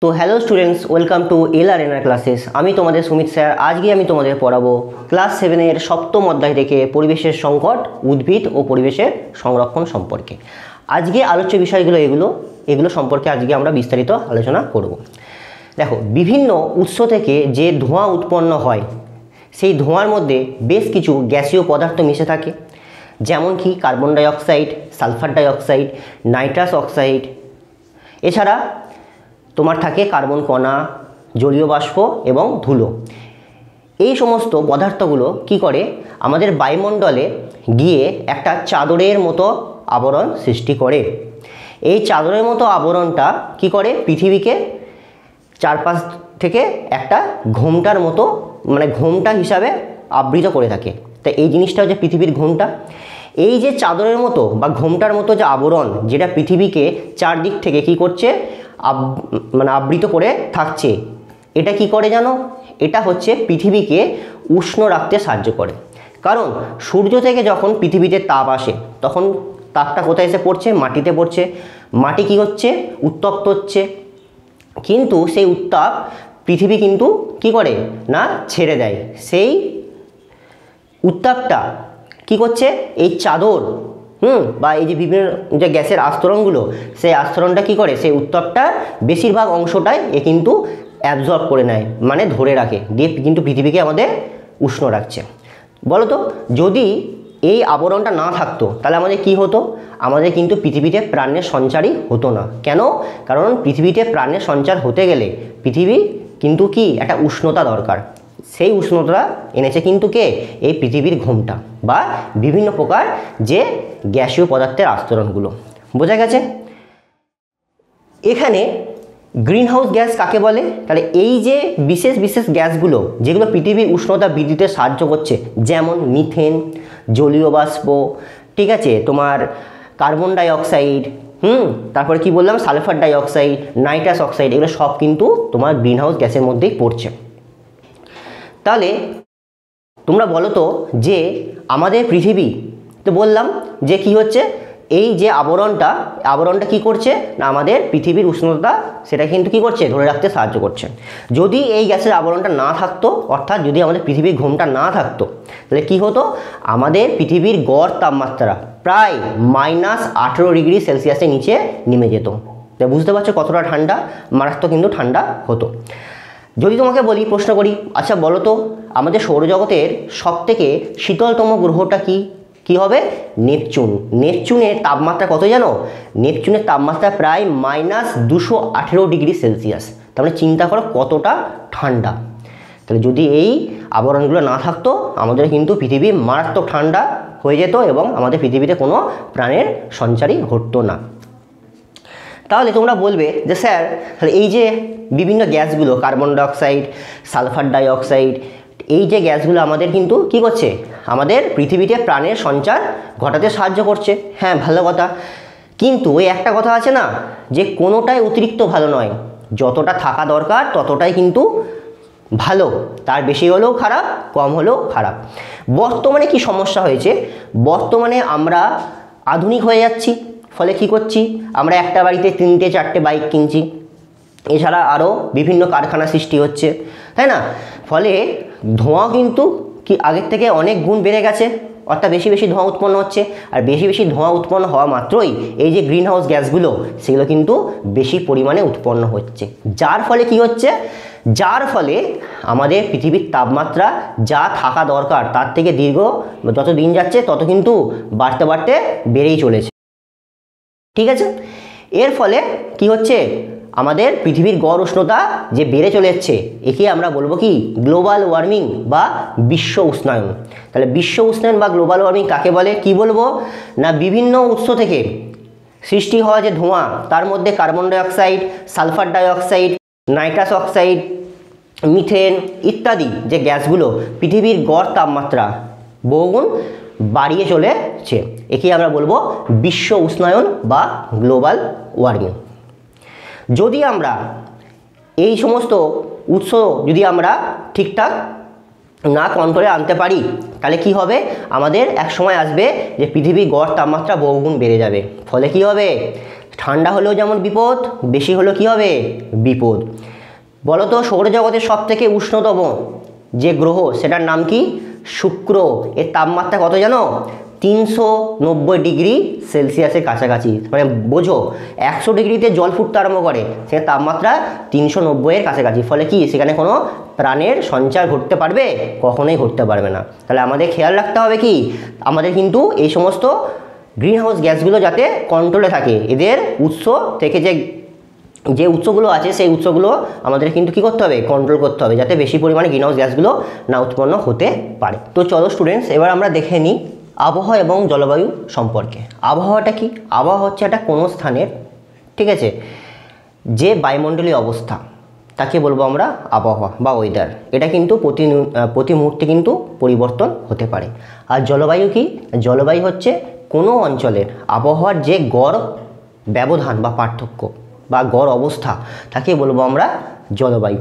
তো hello students, welcome to LRNR classes. আমি তোমাদের সুমিত স্যার। আজকে আমি তোমাদের পড়াবো ক্লাস 7-এর সপ্তম অধ্যায় থেকে পরিবেশের সংকট, উদ্ভিদ ও পরিবেশের সংরক্ষণ সম্পর্কে। আজকে আলোচ্য বিষয়গুলো এগুলো সম্পর্কে আজকে আমরা বিস্তারিত আলোচনা করব। দেখো, বিভিন্ন উৎস থেকে যে ধোঁয়া উৎপন্ন হয় সেই ধোঁয়ার মধ্যে বেশ কিছু গ্যাসীয় পদার্থ মিশে থাকে, যেমন কি carbon dioxide, sulphur dioxide, nitrous oxide. এছাড়া তোমার থাকে কার্বন কণা, জলীয় বাষ্প এবং ধুলো। এই সমস্ত পদার্থগুলো কি করে আমাদের বায়ুমণ্ডলে গিয়ে একটা চাদরের মতো আবরণ সৃষ্টি করে। এই চাদরের মতো আবরণটা কি করে পৃথিবীকে চারপাশ থেকে একটা ঘোমটার মতো, মানে ঘোমটা হিসাবে আবৃত করে থাকে। তাই এই জিনিসটা হচ্ছে পৃথিবীর ঘোমটা। এই যে চাদরের মতো বা ঘোমটার মতো যে আবরণ, যেটা পৃথিবীকে চারদিক থেকে কি করছে, আবৃত করে থাকছে, এটা কি করে জানো? এটা হচ্ছে পৃথিবীকে উষ্ণ রাখতে সাহায্য করে। কারণ সূর্য থেকে যখন পৃথিবীতে তাপ আসে তখন তাপটা কোথায় এসে পড়ছে? মাটিতে পড়ছে। মাটি কি হচ্ছে? উত্তপ্ত হচ্ছে। কিন্তু সেই উত্তাপ পৃথিবী কিন্তু কি করে না ছেড়ে দেয়। সেই উত্তাপটা কি করছে? এই চাদর বা এই যে বিভিন্ন যে গ্যাসের আস্তরণগুলো, সেই আস্তরণটা কি করে সেই উত্তাপটা বেশিরভাগ অংশটাই এ কিন্তু অ্যাবজর্ব করে নেয়, মানে ধরে রাখে, দিয়ে কিন্তু পৃথিবীকে আমাদের উষ্ণ রাখছে। বলো তো, যদি এই আবরণটা না থাকতো তাহলে আমাদের কি হতো? আমাদের কিন্তু পৃথিবীতে প্রাণের সঞ্চারই হতো না। কেন? কারণ পৃথিবীতে প্রাণের সঞ্চার হতে গেলে পৃথিবী কিন্তু কি একটা উষ্ণতা দরকার। সেই উষ্ণতা এনেছে কিন্তু কে? এই পৃথিবীর ঘোমটা বা বিভিন্ন প্রকার যে গ্যাসীয় পদার্থের আস্তরণগুলো। বোঝা গেছে? এখানে গ্রিন হাউস গ্যাস কাকে বলে? তাহলে এই যে বিশেষ বিশেষ গ্যাসগুলো যেগুলো পৃথিবীর উষ্ণতা বৃদ্ধিতে সাহায্য করছে, যেমন মিথেন, জলীয় বাষ্প, ঠিক আছে, তোমার কার্বন ডাইঅক্সাইড, তারপরে কি বললাম, সালফার ডাইঅক্সাইড, নাইট্রাস অক্সাইড, এগুলো সব কিন্তু তোমার গ্রিন হাউস গ্যাসের মধ্যেই পড়ছে। তাহলে তোমরা বলো তো যে আমাদের পৃথিবী, তো বললাম যে কি হচ্ছে, এই যে আবরণটা কি করছে না আমাদের পৃথিবীর উষ্ণতা সেটা কিন্তু কি করছে? ধরে রাখতে সাহায্য করছে। যদি এই গ্যাসের আবরণটা না থাকতো, অর্থাৎ যদি আমাদের পৃথিবীর ঘোমটা না থাকতো, তাহলে কি হতো? আমাদের পৃথিবীর গড় তাপমাত্রা প্রায় -18 ডিগ্রি সেলসিয়াসের নিচে নেমে যেত। তাই বুঝতে পারছো কতটা ঠান্ডা, মারাত্মক কিন্তু ঠান্ডা হতো। যদি তোমাকে বলি, প্রশ্ন করি, আচ্ছা বলো তো আমাদের সৌরজগতের সবথেকে শীতলতম গ্রহটা কি হবে? নেপচুন। নেপচুনের তাপমাত্রা কত জানো? নেপচুনের তাপমাত্রা প্রায় -218 ডিগ্রি সেলসিয়াস। তার মানে চিন্তা করো কতটা ঠান্ডা। তাহলে যদি এই আবরণগুলো না থাকতো আমাদের কিন্তু পৃথিবী মারাত্মক ঠান্ডা হয়ে যেত এবং আমাদের পৃথিবীতে কোনো প্রাণের সঞ্চারই ঘটতো না। তাহলে তোমরা বলবে যে স্যার, তাহলে এই যে বিভিন্ন গ্যাসগুলো, কার্বন ডাইঅক্সাইড, সালফার ডাইঅক্সাইড, এই যে গ্যাসগুলো আমাদের কিন্তু কি করছে? আমাদের পৃথিবীতে প্রাণের সঞ্চার ঘটাতে সাহায্য করছে। হ্যাঁ, ভালো কথা, কিন্তু ওই একটা কথা আছে না, যে কোনোটাই অতিরিক্ত ভালো নয়। যতটা থাকা দরকার ততটাই কিন্তু ভালো, তার বেশি হলেও খারাপ, কম হলেও খারাপ। বর্তমানে কি সমস্যা হয়েছে? বর্তমানে আমরা আধুনিক হয়ে যাচ্ছি, ফলে কি করছি? আমরা একটা বাড়িতে 3-4টে বাইক কিনছি, এছাড়া আরও বিভিন্ন কারখানা সৃষ্টি হচ্ছে, তাই না? ফলে ধোঁয়া কিন্তু কি আগের থেকে অনেক গুণ বেড়ে গেছে, অর্থাৎ বেশি বেশি ধোঁয়া উৎপন্ন হচ্ছে। আর বেশি বেশি ধোঁয়া উৎপন্ন হওয়া মাত্রই এই যে গ্রিন হাউস গ্যাসগুলো সেগুলো কিন্তু বেশি পরিমাণে উৎপন্ন হচ্ছে। যার ফলে কি হচ্ছে? যার ফলে আমাদের পৃথিবীর তাপমাত্রা যা থাকা দরকার তার থেকে যত দিন যাচ্ছে তত কিন্তু বাড়তে বাড়তে বেড়েই চলেছে। ঠিক আছে? এর ফলে কি হচ্ছে? আমাদের পৃথিবীর গড় উষ্ণতা যে বেড়ে চলে যাচ্ছে, একে আমরা বলবো কি? গ্লোবাল ওয়ার্মিং বা বিশ্ব উষ্ণায়ন। তাহলে বিশ্ব উষ্ণায়ন বা গ্লোবাল ওয়ার্মিং কাকে বলে? কি বলবো না, বিভিন্ন উৎস থেকে সৃষ্টি হওয়া যে ধোঁয়া, তার মধ্যে carbon dioxide, sulphur dioxide, nitrous oxide, methane ইত্যাদি যে গ্যাসগুলো পৃথিবীর গড় তাপমাত্রা বহুগুণ বাড়িয়ে চলেছে, একে আমরা বলবো বিশ্ব উষ্ণায়ন বা গ্লোবাল ওয়ার্মিং। যদি আমরা এই সমস্ত উৎস যদি আমরা ঠিকঠাক না কন্ট্রোলে আনতে পারি, তাহলে কি হবে? আমাদের এক সময় আসবে যে পৃথিবীর গড় তাপমাত্রা বহুগুণ বেড়ে যাবে। ফলে কি হবে? ঠান্ডা হলেও যেমন বিপদ, বেশি হলেও কি হবে বিপদ। বলো তো সৌরজগতের সব থেকে উষ্ণতম যে গ্রহ সেটার নাম কি? শুক্র। এর তাপমাত্রা কত জানো? 390 ডিগ্রি সেলসিয়াসের কাছাকাছি। মানে বোঝো 100 ডিগ্রিতে জল ফুটতে আরম্ভ করে, সে তাপমাত্রা 390-এর কাছাকাছি। ফলে কি সেখানে কোনো প্রাণের সঞ্চার ঘটতে পারবে? কখনোই ঘটতে পারবে না। তাহলে আমাদের খেয়াল রাখতে হবে কি, আমাদের কিন্তু এই সমস্ত গ্রিন হাউস গ্যাসগুলো যাতে কন্ট্রোলে থাকে। এদের উৎস থেকে যে উৎসগুলো আছে সেই উৎসগুলো আমাদের কিন্তু কী করতে হবে? কন্ট্রোল করতে হবে, যাতে বেশি পরিমাণে গ্রিন হাউস গ্যাসগুলো না উৎপন্ন হতে পারে। তো চলো স্টুডেন্টস, এবার আমরা দেখে নিই আবহাওয়া এবং জলবায়ু সম্পর্কে। আবহাওয়াটা কি? আবহাওয়া হচ্ছে একটা কোনো স্থানের, ঠিক আছে, যে বায়ুমণ্ডলীয় অবস্থা তাকে বলবো আমরা আবহাওয়া বা ওয়েদার। এটা কিন্তু প্রতি মুহূর্তে কিন্তু পরিবর্তন হতে পারে। আর জলবায়ু কি? জলবায়ু হচ্ছে কোনো অঞ্চলের আবহাওয়ার যে গড় ব্যবধান বা পার্থক্য বা গড় অবস্থা, তাকে বলবো আমরা জলবায়ু।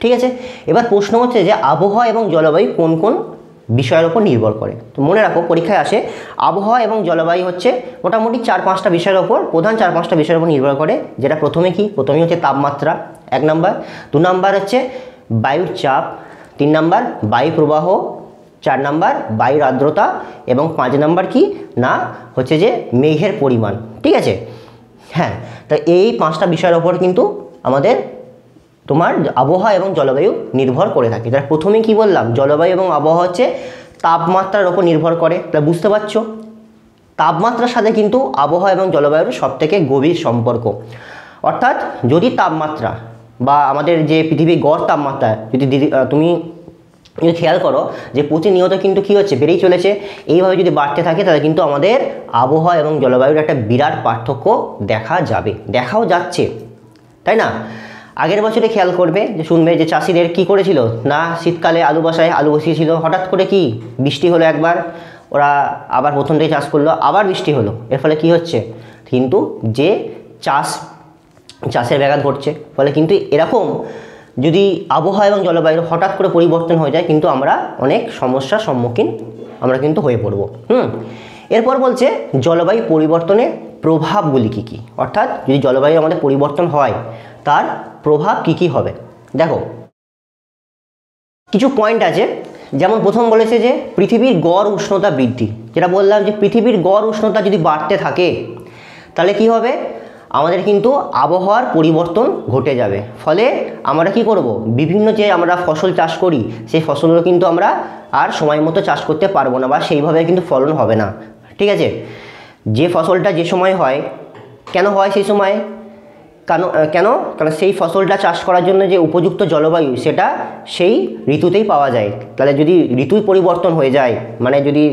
ঠিক আছে, এবার প্রশ্ন হচ্ছে যে আবহাওয়া এবং জলবায়ু কোন কোন বিষয়ের উপর নির্ভর করে। তো মনে রাখো পরীক্ষায় আসে আবহাওয়া এবং জলবায়ু হচ্ছে মোটামুটি 4-5টা বিষয়ের ওপর, প্রধান 4-5টা বিষয়ের উপর নির্ভর করে। যেটা প্রথমেই হচ্ছে তাপমাত্রা 1 নাম্বার, 2 নাম্বার হচ্ছে বায়ুর চাপ, 3 নাম্বার বায়ু প্রবাহ, 4 নাম্বার বায়ুর আর্দ্রতা এবং 5 নাম্বার কি না হচ্ছে যে মেঘের পরিমাণ। ঠিক আছে, হ্যাঁ, তো এই 5টা বিষয়ের ওপর কিন্তু আমাদের তোমার আবহাওয়া এবং জলবায়ু নির্ভর করে থাকে। তার প্রথমেই কি বললাম, জলবায়ু এবং আবহাওয়া হচ্ছে তাপমাত্রার ওপর নির্ভর করে। তা বুঝতে পারছো, তাপমাত্রার সাথে কিন্তু আবহাওয়া এবং জলবায়ুর সবথেকে গভীর সম্পর্ক। অর্থাৎ যদি তাপমাত্রা বা আমাদের যে পৃথিবীর গড় তাপমাত্রা তুমি খেয়াল করো যে প্রতিনিয়ত কিন্তু কী হচ্ছে, বেড়েই চলেছে। এইভাবে যদি বাড়তে থাকে তাহলে কিন্তু আমাদের আবহাওয়া এবং জলবায়ুর একটা বিরাট পার্থক্য দেখা যাবে, দেখাও যাচ্ছে, তাই না? আগের বছরে খেয়াল করবে যে শুনবে যে চাষিদের কি করেছিল না, শীতকালে আলু বসিয়েছিল, হঠাৎ করে কি বৃষ্টি হলো একবার, ওরা আবার প্রথম থেকে চাষ করলো, আবার বৃষ্টি হলো, এর ফলে কি হচ্ছে কিন্তু যে চাষের ব্যাঘাত ঘটছে। ফলে কিন্তু এরকম যদি আবহাওয়া এবং জলবায়ুর হঠাৎ করে পরিবর্তন হয়ে যায় কিন্তু আমরা অনেক সমস্যার সম্মুখীন আমরা কিন্তু হয়ে পড়ব। এরপর বলছে জলবায়ু পরিবর্তনের প্রভাবগুলি কী কী, অর্থাৎ যদি জলবায়ু আমাদের পরিবর্তন হয় তার প্রভাব কী কী হবে। দেখো কিছু পয়েন্ট আছে, যেমন প্রথম বলেছে যে পৃথিবীর গড় উষ্ণতা বৃদ্ধি। যেটা বললাম যে পৃথিবীর গড় উষ্ণতা যদি বাড়তে থাকে তাহলে কি হবে, আমাদের কিন্তু আবহাওয়ার পরিবর্তন ঘটে যাবে। ফলে আমরা কি করব, বিভিন্ন যে আমরা ফসল চাষ করি সেই ফসলগুলো কিন্তু আমরা আর সময় মতো চাষ করতে পারবো না বা সেইভাবে কিন্তু ফলন হবে না। ঠিক আছে, যে ফসলটা যে সময় হয়, কেন হয় সেই সময়, কারণ সেই ফসলটা চাষ করার জন্য যে উপযুক্ত জলবায়ু সেটা সেই ঋতুতেই পাওয়া যায়। তাহলে যদি ঋতুই পরিবর্তন হয়ে যায়, মানে যদি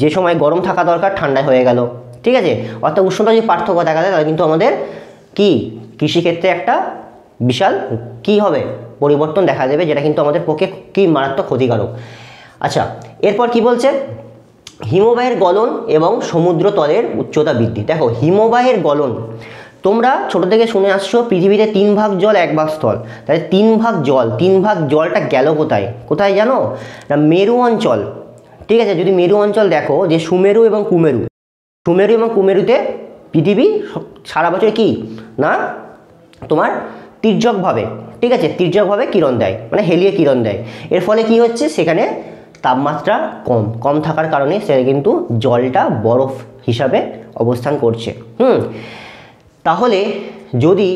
যে সময় গরম থাকা দরকার ঠান্ডায় হয়ে গেল, ঠিক আছে, অর্থাৎ উষ্ণতা যদি পার্থক্য দেখা যায় তাহলে কিন্তু আমাদের কি কৃষিক্ষেত্রে একটা বিশাল কি হবে পরিবর্তন দেখা দেবে, যেটা কিন্তু আমাদের পক্ষে কি মারাত্মক ক্ষতিকারক। আচ্ছা, এরপর কি বলছে, হিমবাহের গলন এবং সমুদ্র তলের উচ্চতা বৃদ্ধি। দেখো হিমবাহের গলন, তোমরা ছোটো থেকে শুনে আসছো পৃথিবীতে 3 ভাগ জল 1 ভাগ স্থল, তাহলে 3 ভাগ জলটা গেল কোথায় জানো না, মেরু অঞ্চল। ঠিক আছে, যদি মেরু অঞ্চল দেখো যে সুমেরু এবং কুমেরুতে পৃথিবী সারা বছর কি না তোমার তির্যকভাবে, ঠিক আছে, তির্যকভাবে কিরণ দেয়, মানে হেলিয়ে কিরণ দেয়। এর ফলে কি হচ্ছে, সেখানে তাপমাত্রা কম থাকার কারণে সে কিন্তু জলটা বরফ হিসাবে অবস্থান করছে। তাহলে যদি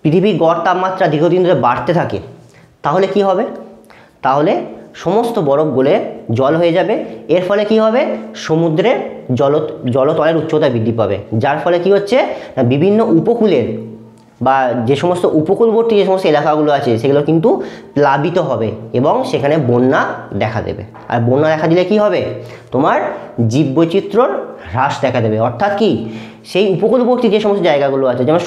পৃথিবীর গড় তাপমাত্রা দীর্ঘদিন ধরে বাড়তে থাকে তাহলে কি হবে, তাহলে সমস্ত বরফ গলে জল হয়ে যাবে। এর ফলে কি হবে, সমুদ্রের জলতলের উচ্চতা বৃদ্ধি পাবে, যার ফলে কি হচ্ছে বিভিন্ন উপকূলের বা যে সমস্ত উপকূলবর্তী যে সমস্ত এলাকাগুলো আছে সেগুলো কিন্তু প্লাবিত হবে এবং সেখানে বন্যা দেখা দেবে। আর বন্যা দেখা দিলে কি হবে, তোমার জীববৈচিত্র্যর হ্রাস দেখা দেবে। অর্থাৎ কি, সেই উপকূলবর্তী যে সমস্ত জায়গাগুলো আছে, যেমন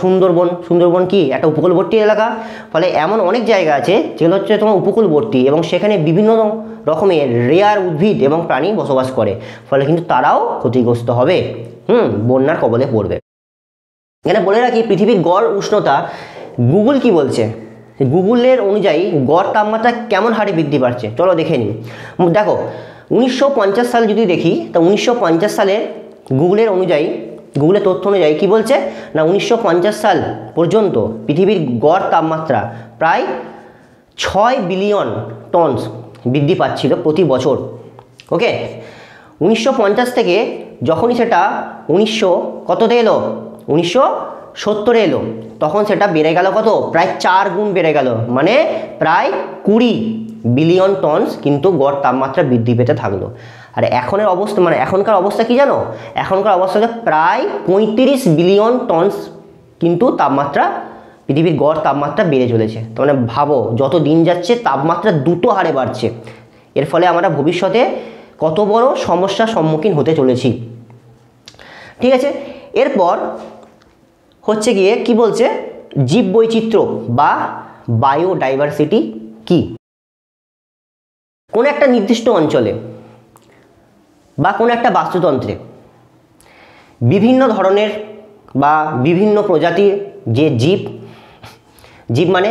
সুন্দরবন কি একটা উপকূলবর্তী এলাকা, ফলে এমন অনেক জায়গা আছে যেগুলো হচ্ছে তোমার উপকূলবর্তী এবং সেখানে বিভিন্ন রকমের রেয়ার উদ্ভিদ এবং প্রাণী বসবাস করে, ফলে কিন্তু তারাও ক্ষতিগ্রস্ত হবে, বন্যার কবলে পড়বে। এখানে বলে রাখি পৃথিবীর গড় উষ্ণতা, গুগল কি বলছে, গুগলের অনুযায়ী গড় তাপমাত্রা কেমন হারে বৃদ্ধি পাচ্ছে চলো দেখে নিই। দেখো 1950 সাল যদি দেখি, তা 1950 সালে গুগলের অনুযায়ী গুগলের তথ্য অনুযায়ী কী বলছে না 1950 সাল পর্যন্ত পৃথিবীর গড় তাপমাত্রা প্রায় 6 বিলিয়ন টন বৃদ্ধি পাচ্ছিল প্রতি বছর। ওকে, 1950 থেকে যখনই সেটা 1970 এলো, 1970 এলো, তখন সেটা বেড়ে গেল কত, প্রায় 4 গুণ বেড়ে গেল, মানে প্রায় 20 বিলিয়ন টন কিন্তু গড় তাপমাত্রা বৃদ্ধি পেতে থাকলো। আর এখনের অবস্থা মানে এখনকার অবস্থা কি জানো, এখনকার অবস্থা হচ্ছে প্রায় 35 বিলিয়ন টন কিন্তু তাপমাত্রা পৃথিবীর গড় তাপমাত্রা বেড়ে চলেছে। তো মানে ভাবো যত দিন যাচ্ছে তাপমাত্রা দ্রুত হারে বাড়ছে, এর ফলে আমরা ভবিষ্যতে কত বড় সমস্যার সম্মুখীন হতে চলেছি। ঠিক আছে, এরপর হচ্ছে গিয়ে কি বলছে, জীববৈচিত্র্য বা বায়োডাইভার্সিটি কি? কোন একটা নির্দিষ্ট অঞ্চলে বা কোন একটা বাস্তুতন্ত্রে বিভিন্ন ধরনের বা বিভিন্ন প্রজাতির যে জীব মানে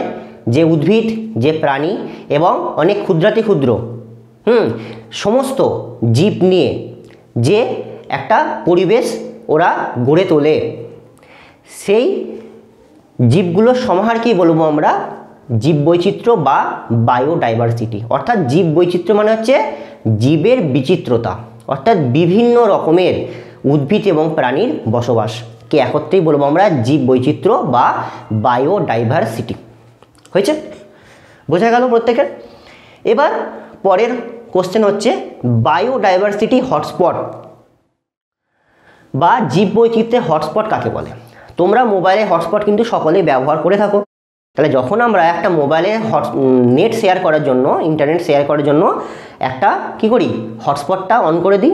যে উদ্ভিদ, যে প্রাণী এবং অনেক ক্ষুদ্রাতি ক্ষুদ্র সমস্ত জীব নিয়ে যে একটা পরিবেশ ওরা গড়ে তোলে, সেই জীবগুলোর সমাহার কি বলবো আমরা, জীববৈচিত্র্য বা বায়োডাইভার্সিটি। অর্থাৎ জীববৈচিত্র্য মানে হচ্ছে জীবের বিচিত্রতা, অর্থাৎ বিভিন্ন রকমের উদ্ভিদ এবং প্রাণীর বসবাসকে একত্রেই বলবো আমরা জীববৈচিত্র্য বা বায়োডাইভার্সিটি। হয়েছে, বোঝা গেল প্রত্যেকের? এবার পরের কোশ্চেন হচ্ছে বায়োডাইভার্সিটি হটস্পট বা জীববৈচিত্র্যের হটস্পট কাকে বলে? তোমরা মোবাইলে হটস্পট কিন্তু সকলেই ব্যবহার করে থাকো। তাহলে যখন আমরা একটা মোবাইলে নেট শেয়ার করার জন্য, ইন্টারনেট শেয়ার করার জন্য একটা কি করি, হটস্পটটা অন করে দিই।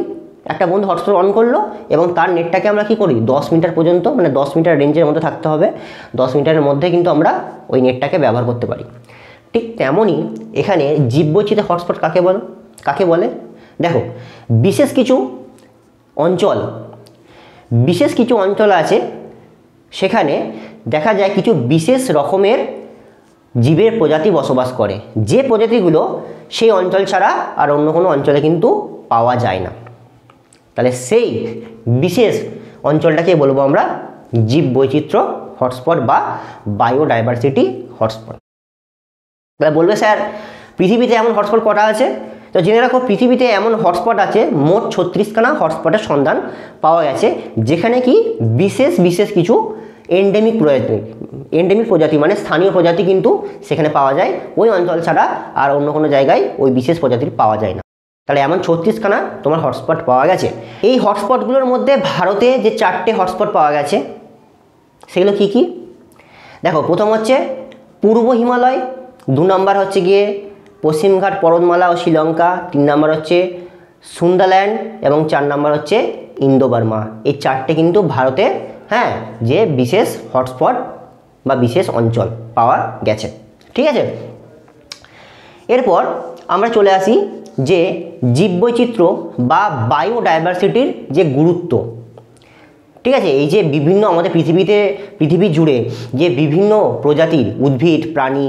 একটা বন্ধু হটস্পট অন করলো এবং তার নেটটাকে আমরা কি করি 10 মিটার পর্যন্ত, মানে 10 মিটার রেঞ্জের মধ্যে থাকতে হবে, 10 মিটারের মধ্যে কিন্তু আমরা ওই নেটটাকে ব্যবহার করতে পারি। ঠিক তেমনই এখানে জীববৈচিত্র্যের হটস্পট কাকে বলে? দেখো, বিশেষ কিছু অঞ্চল আছে, সেখানে দেখা যায় কিছু বিশেষ রকমের জীবের প্রজাতি বসবাস করে, যে প্রজাতিগুলো সেই অঞ্চল ছাড়া আর অন্য কোনো অঞ্চলে কিন্তু পাওয়া যায় না। তাহলে সেই বিশেষ অঞ্চলটাকে বলবো আমরা জীববৈচিত্র্য হটস্পট বা বায়োডাইভার্সিটি হটস্পট। তাহলে বলবে স্যার পৃথিবীতে এমন হটস্পট কটা আছে? তো জেনে রাখো, পৃথিবীতে এমন হটস্পট আছে মোট 36খানা হটস্পটের সন্ধান পাওয়া গেছে, যেখানে কি বিশেষ কিছু এন্ডেমিক প্রজাতি মানে স্থানীয় প্রজাতি কিন্তু সেখানে পাওয়া যায়, ওই অঞ্চল ছাড়া আর অন্য কোনো জায়গায় ওই বিশেষ প্রজাতির পাওয়া যায় না। তাহলে এমন 36খানা তোমার হটস্পট পাওয়া গেছে। এই হটস্পটগুলোর মধ্যে ভারতে যে 4টে হটস্পট পাওয়া গেছে সেগুলো কি কি? দেখো, প্রথম হচ্ছে পূর্ব হিমালয়, 2 নম্বর হচ্ছে গিয়ে পশ্চিমঘাট পর্বতমালা ও শ্রীলঙ্কা, 3 নম্বর হচ্ছে সুন্দারল্যান্ড এবং 4 নম্বর হচ্ছে ইন্দো বার্মা। এই 4টে কিন্তু ভারতে যে বিশেষ হটস্পট বা বিশেষ অঞ্চল পাওয়া গেছে। ঠিক আছে, এরপর আমরা চলে আসি যে জীববৈচিত্র্য বা বায়োডাইভার্সিটির যে গুরুত্ব। ঠিক আছে, এই যে বিভিন্ন আমাদের পৃথিবী জুড়ে যে বিভিন্ন প্রজাতির উদ্ভিদ, প্রাণী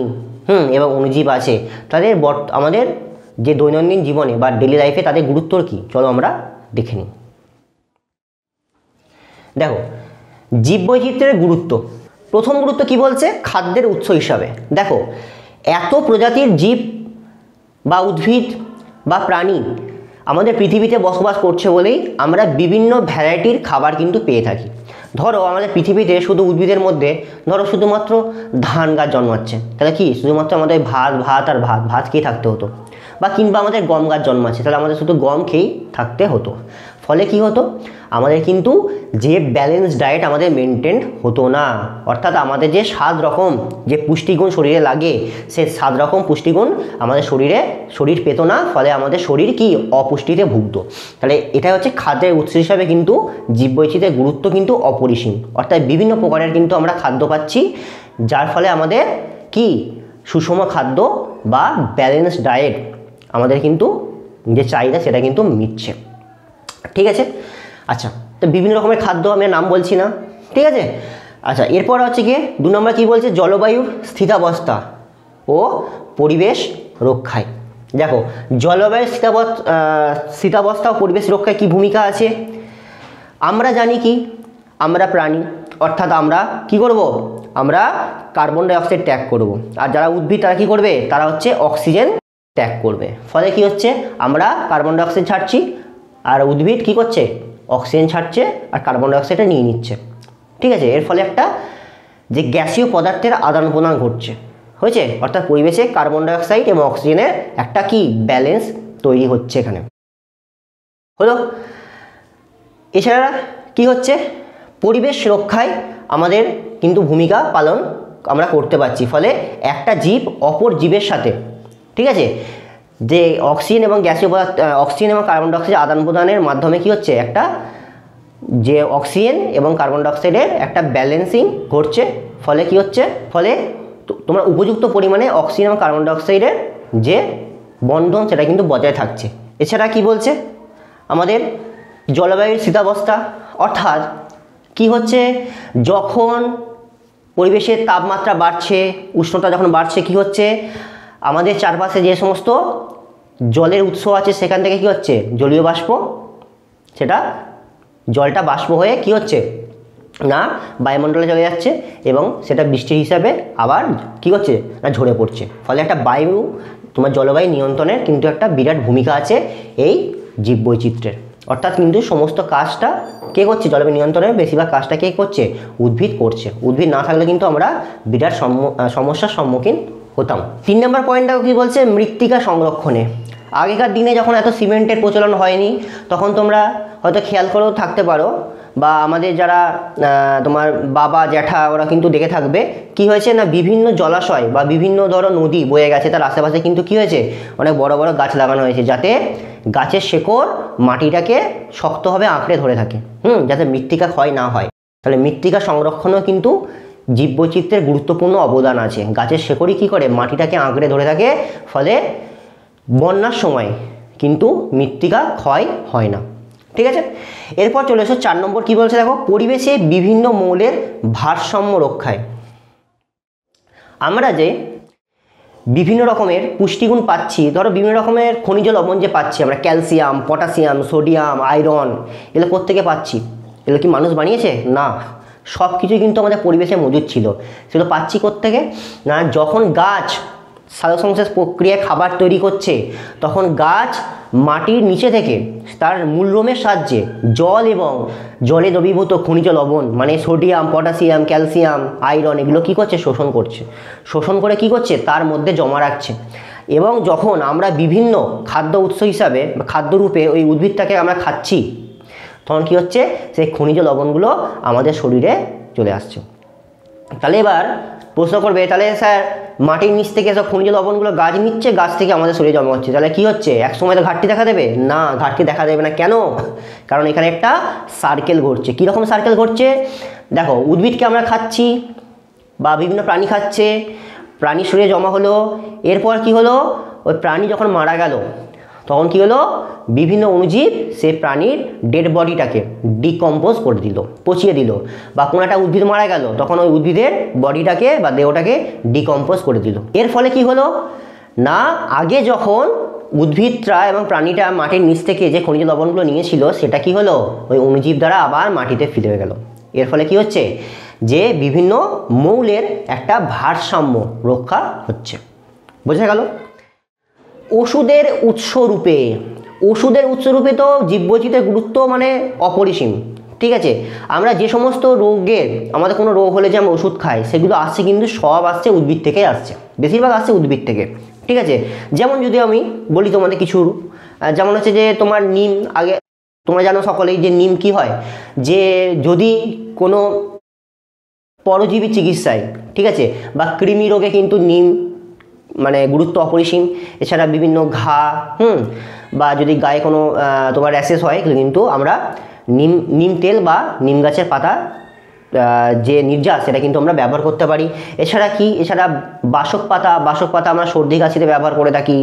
এবং অণুজীব আছে, তাদের আমাদের যে দৈনন্দিন জীবনে বা ডেলি লাইফে তাদের গুরুত্ব কি, চলো আমরা দেখে নিই। দেখো, জীববৈচিত্র্যের গুরুত্ব, প্রথম গুরুত্ব কি বলছে, খাদ্যের উৎস হিসাবে। দেখো, এত প্রজাতির জীব বা উদ্ভিদ বা প্রাণী আমাদের পৃথিবীতে বসবাস করছে বলেই আমরা বিভিন্ন ভ্যারাইটির খাবার কিন্তু পেয়ে থাকি। ধরো আমাদের পৃথিবীতে শুধু উদ্ভিদের মধ্যে ধরো শুধুমাত্র ধান গাছ জন্মাচ্ছে, তাহলে কি শুধুমাত্র আমাদের ভাত খেয়ে থাকতে হতো, বা কিংবা আমাদের গম গাছ জন্মাচ্ছে, তাহলে আমাদের শুধু গম খেয়েই থাকতে হতো। ফলে কি হতো, আমাদের কিন্তু যে ব্যালেন্স ডায়েট আমাদের মেনটেন হতো না, অর্থাৎ আমাদের যে 7 রকম যে পুষ্টিগুণ শরীরে লাগে, সে 7 রকম পুষ্টিগুণ আমাদের শরীর পেত না, ফলে আমাদের শরীর কি অপুষ্টিতে ভুগত। তাহলে এটা হচ্ছে খাদ্যের উৎস হিসাবে কিন্তু জীববৈচিত্র্যের গুরুত্ব কিন্তু অপরিসীম, অর্থাৎ বিভিন্ন প্রকারের কিন্তু আমরা খাদ্য পাচ্ছি, যার ফলে আমাদের কি সুষম খাদ্য বা ব্যালেন্স ডায়েট আমাদের কিন্তু যে চাহিদা সেটা কিন্তু মিটছে। ঠিক আছে, আচ্ছা, তো বিভিন্ন রকমের খাদ্য আমি নাম বলছি না, ঠিক আছে। আচ্ছা, এরপর হচ্ছে গিয়ে 2 নম্বর কী বলছে, জলবায়ুর স্থিতাবস্থা ও পরিবেশ রক্ষায়। দেখো, জলবায়ুর স্থিতাবস্থা ও পরিবেশ রক্ষায় কী ভূমিকা আছে আমরা জানি কি, আমরা প্রাণী, অর্থাৎ আমরা কি করব, আমরা কার্বন ডাই অক্সাইড ত্যাগ করব। আর যারা উদ্ভিদ তারা কি করবে, তারা হচ্ছে অক্সিজেন ত্যাগ করবে। ফলে কি হচ্ছে, আমরা কার্বন ডাই অক্সাইড ছাড়ছি আর উদ্ভিদ কি করছে, অক্সিজেন ছাড়ছে আর কার্বন ডাই অক্সাইডটা নিয়ে নিচ্ছে। ঠিক আছে, এর ফলে একটা যে গ্যাসীয় পদার্থের আদান প্রদান ঘটছে, হয়েছে, অর্থাৎ পরিবেশে কার্বন ডাই অক্সাইড এবং অক্সিজেনের একটা কি ব্যালেন্স তৈরি হচ্ছে এখানে, হলো। এছাড়া কি হচ্ছে, পরিবেশ রক্ষায় আমাদের কিন্তু ভূমিকা পালন আমরা করতে পারছি। ফলে একটা জীব অপর জীবের সাথে, ঠিক আছে, যে অক্সিজেন এবং গ্যাসীয় পদার্থ, অক্সিজেন এবং কার্বন ডাই অক্সাইড আদান প্রদানের মাধ্যমে কি হচ্ছে, একটা যে অক্সিজেন এবং কার্বন ডাই অক্সাইডের একটা ব্যালেন্সিং ঘটছে। ফলে কি হচ্ছে, ফলে তোমরা উপযুক্ত পরিমাণে অক্সিজেন এবং কার্বন ডাই অক্সাইডের যে বন্ধন সেটা কিন্তু বজায় থাকছে। এছাড়া কি বলছে, আমাদের জলবায়ুর স্থিতাবস্থা, অর্থাৎ কি হচ্ছে, যখন পরিবেশের তাপমাত্রা বাড়ছে, উষ্ণতা যখন বাড়ছে, কি হচ্ছে, আমাদের চারপাশে যে সমস্ত জলের উৎস আছে সেখান থেকে কি হচ্ছে, জলীয় বাষ্প, সেটা জলটা বাষ্প হয়ে কি হচ্ছে না বায়ুমণ্ডলে চলে যাচ্ছে এবং সেটা বৃষ্টির হিসাবে আবার কি হচ্ছে না ঝরে পড়ছে। ফলে একটা বায়ু, তোমার জলবায়ু নিয়ন্ত্রণের কিন্তু একটা বিরাট ভূমিকা আছে এই জীববৈচিত্র্যের। অর্থাৎ কিন্তু সমস্ত কাজটা কে করছে, জলবায়ু নিয়ন্ত্রণের বেশিরভাগ কাজটা কে করছে, উদ্ভিদ করছে। উদ্ভিদ না থাকলে কিন্তু আমরা বিরাট সমস্যার সম্মুখীন হতাম। 3 নম্বর পয়েন্টটাও কি বলছে, মৃত্তিকা সংরক্ষণে। আগেকার দিনে যখন এত সিমেন্টের প্রচলন হয়নি, তখন তোমরা হয়তো খেয়াল করেও থাকতে পারো, বা আমাদের যারা তোমার বাবা জ্যাঠা ওরা কিন্তু দেখে থাকবে, কি হয়েছে না বিভিন্ন জলাশয় বা বিভিন্ন ধরো নদী বয়ে গেছে, তার আশেপাশে কিন্তু কি হয়েছে, অনেক বড় বড় গাছ লাগানো হয়েছে, যাতে গাছের শেকড় মাটিটাকে শক্তভাবে আঁকড়ে ধরে থাকে, যাতে মৃত্তিকা ক্ষয় না হয়। তাহলে মৃত্তিকা সংরক্ষণেও কিন্তু জীববৈচিত্র্যের গুরুত্বপূর্ণ অবদান আছে। গাছের শেকড়ই কী করে, মাটিটাকে আঁকড়ে ধরে থাকে, ফলে বন্যার সময় কিন্তু মৃত্তিকা ক্ষয় হয় না। ঠিক আছে, এরপর চলে এসো 4 নম্বর কি বলছে দেখো, পরিবেশে বিভিন্ন মৌলের ভারসাম্য রক্ষায়। আমরা যে বিভিন্ন রকমের পুষ্টিগুণ পাচ্ছি, ধরো বিভিন্ন রকমের খনিজ লবণ যে পাচ্ছি আমরা, ক্যালসিয়াম, পটাশিয়াম, সোডিয়াম, আয়রন, এগুলো কোত্থেকে পাচ্ছি? এগুলো কি মানুষ বানিয়েছে? না, সব কিছুই কিন্তু আমাদের পরিবেশে মজুদ ছিল। সেগুলো পাচ্ছি কোত্থেকে না, যখন গাছ সালোকসংশ্লেষ প্রক্রিয়ায় খাবার তৈরি করছে, তখন গাছ মাটির নিচে থেকে তার মূলরোমের সাহায্যে জল এবং জলে দ্রবীভূত খনিজ লবণ মানে সোডিয়াম, পটাশিয়াম, ক্যালসিয়াম, আয়রন এগুলো কী করছে, শোষণ করছে। শোষণ করে কী করছে, তার মধ্যে জমা রাখছে। এবং যখন আমরা বিভিন্ন খাদ্য উৎস হিসাবে বা খাদ্যরূপে ওই উদ্ভিদটাকে আমরা খাচ্ছি, তখন কী হচ্ছে, সেই খনিজ লবণগুলো আমাদের শরীরে চলে আসছে। তাহলে এবার প্রশ্ন করবে, তাহলে স্যার মাটির নিচ থেকে সব খনিজ লবণগুলো গাছ নিচ্ছে, গাছ থেকে আমাদের শরীরে জমা হচ্ছে, তাহলে কি হচ্ছে, এক সময় তো ঘাটতি দেখা দেবে? না, ঘাটতি দেখা দেবে না। কেন? কারণ এখানে একটা সার্কেল ঘটছে। কীরকম সার্কেল ঘটছে দেখো, উদ্ভিদকে আমরা খাচ্ছি বা বিভিন্ন প্রাণী খাচ্ছে, প্রাণীর শরীরে জমা হলো, এরপর কি হলো, ওই প্রাণী যখন মারা গেল তখন কি হলো, বিভিন্ন অণুজীব সে প্রাণীর ডেড বডিটাকে ডিকম্পোজ করে দিল, পচিয়ে দিল। বা কোনো একটা উদ্ভিদ মারা গেল, তখন ওই উদ্ভিদের বডিটাকে বা দেহটাকে ডিকম্পোজ করে দিল। এর ফলে কি হলো না, আগে যখন উদ্ভিদরা এবং প্রাণীটা মাটির নিচ থেকে যে খনিজ লবণগুলো নিয়েছিল, সেটা কি হলো, ওই অণুজীব দ্বারা আবার মাটিতে ফিরে গেল। এর ফলে কি হচ্ছে, যে বিভিন্ন মৌলের একটা ভারসাম্য রক্ষা হচ্ছে। বোঝা গেল? ওষুধের উৎসরূপে, ওষুধের উৎসরূপে তো জীববৈচিত্র্যের গুরুত্ব মানে অপরিসীম। ঠিক আছে, আমরা যে সমস্ত রোগের, আমাদের কোনো রোগ হলে যে আমরা ওষুধ খাই, সেগুলো আসছে কিন্তু সব আসছে উদ্ভিদ থেকেই আসছে, বেশিরভাগ আসছে উদ্ভিদ থেকে। ঠিক আছে, যেমন যদি আমি বলি তোমাদের কিছু, যেমন হচ্ছে যে তোমার নিম, আগে তোমরা জানো সকলেই যে নিম কি হয়, যে যদি কোনো পরজীবী চিকিৎসায়, ঠিক আছে, বা কৃমি রোগে কিন্তু নিম মানে গুরুত্ব অপরিসীম। এছাড়া বিভিন্ন ঘা, বা যদি গায়ে কোনো তোমার র্যাশেস হয়, কিন্তু আমরা নিম তেল বা নিম গাছের পাতা যে নির্যাস, সেটা কিন্তু আমরা ব্যবহার করতে পারি। এছাড়া কি, এছাড়া বাসক পাতা আমরা সর্দি কাশিতে ব্যবহার করে থাকি।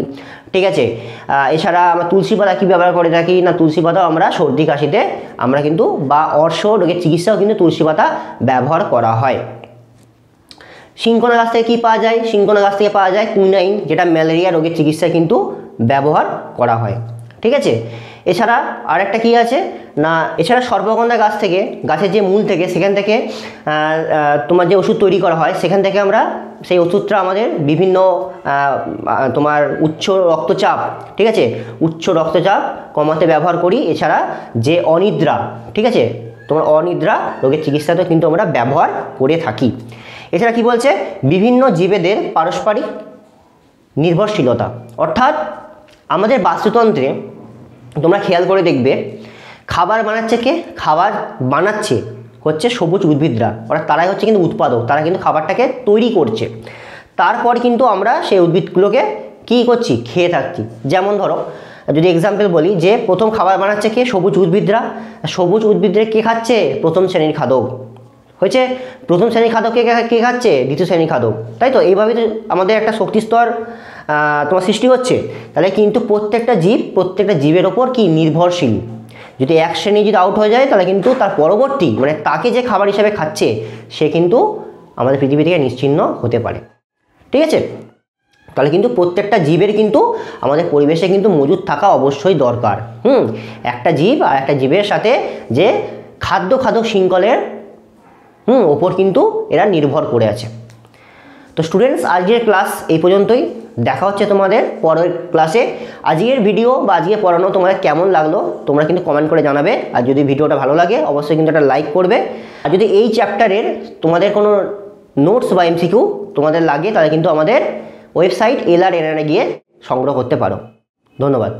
ঠিক আছে, এছাড়া আমরা তুলসী পাতা কি ব্যবহার করে থাকি না, তুলসী পাতাও আমরা সর্দি কাশিতে আমরা কিন্তু, বা অর্শ রোগের চিকিৎসাও কিন্তু তুলসী পাতা ব্যবহার করা হয়। সিংকোনা গাছ থেকে কী পাওয়া যায়, সিংকোনা গাছ থেকে পাওয়া যায় কুইনাইন, যেটা ম্যালেরিয়া রোগের চিকিৎসায় কিন্তু ব্যবহার করা হয়। ঠিক আছে, এছাড়া আরেকটা কি আছে না, এছাড়া সর্পগন্ধা গাছ থেকে, গাছের যে মূল থেকে, সেখান থেকে তোমার যে ওষুধ তৈরি করা হয়, সেখান থেকে আমরা সেই ওষুধটা আমাদের বিভিন্ন তোমার উচ্চ রক্তচাপ, ঠিক আছে, উচ্চ রক্তচাপ কমাতে ব্যবহার করি। এছাড়া যে অনিদ্রা, ঠিক আছে, তোমার অনিদ্রা রোগের চিকিৎসাতেও কিন্তু আমরা ব্যবহার করে থাকি। এছাড়া কি বলছে, বিভিন্ন জীবেদের পারস্পরিক নির্ভরশীলতা, অর্থাৎ আমাদের বাস্তুতন্ত্রে তোমরা খেয়াল করে দেখবে খাবার বানাচ্ছে কে, খাবার বানাচ্ছে হচ্ছে সবুজ উদ্ভিদরা, অর্থাৎ তারাই হচ্ছে কিন্তু উৎপাদক, তারা কিন্তু খাবারটাকে তৈরি করছে। তারপর কিন্তু আমরা সেই উদ্ভিদগুলোকে কী করছি, খেয়ে থাকছি। যেমন ধরো যদি এক্সাম্পল বলি যে প্রথম খাবার বানাচ্ছে কে, সবুজ উদ্ভিদরা। সবুজ উদ্ভিদরা কে খাচ্ছে, প্রথম শ্রেণীর খাদক হয়েছে। প্রথম শ্রেণীর খাদককে কে খাচ্ছে, দ্বিতীয় শ্রেণীর খাদক, তাই তো। এইভাবে তো আমাদের একটা শক্তিস্তর তোমার সৃষ্টি হচ্ছে। তাহলে কিন্তু প্রত্যেকটা জীবের ওপর কি নির্ভরশীল। যদি এক শ্রেণী যদি আউট হয়ে যায়, তাহলে কিন্তু তার পরবর্তী মানে তাকে যে খাবার হিসাবে খাচ্ছে, সে কিন্তু আমাদের পৃথিবী থেকে নিশ্চিহ্ন হতে পারে, ঠিক আছে। তাহলে কিন্তু প্রত্যেকটা জীবের কিন্তু আমাদের পরিবেশে কিন্তু মজুদ থাকা অবশ্যই দরকার। একটা জীব আর একটা জীবের সাথে যে খাদ্য শৃঙ্খলের ওপর কিন্তু এরা নির্ভর করে আছে। তো স্টুডেন্টস, আজকের ক্লাস এই পর্যন্তই। দেখা হচ্ছে তোমাদের পরের ক্লাসে। আজকের ভিডিও বা আজকে পড়ানো তোমাদের কেমন লাগলো তোমরা কিন্তু কমেন্ট করে জানাবে। আর যদি ভিডিওটা ভালো লাগে অবশ্যই কিন্তু একটা লাইক করবে। আর যদি এই চ্যাপ্টারের তোমাদের কোনো নোটস বা এমসিকিউ তোমাদের লাগে, তাহলে কিন্তু আমাদের ওয়েবসাইট LRNN গিয়ে সংগ্রহ করতে পারো। ধন্যবাদ।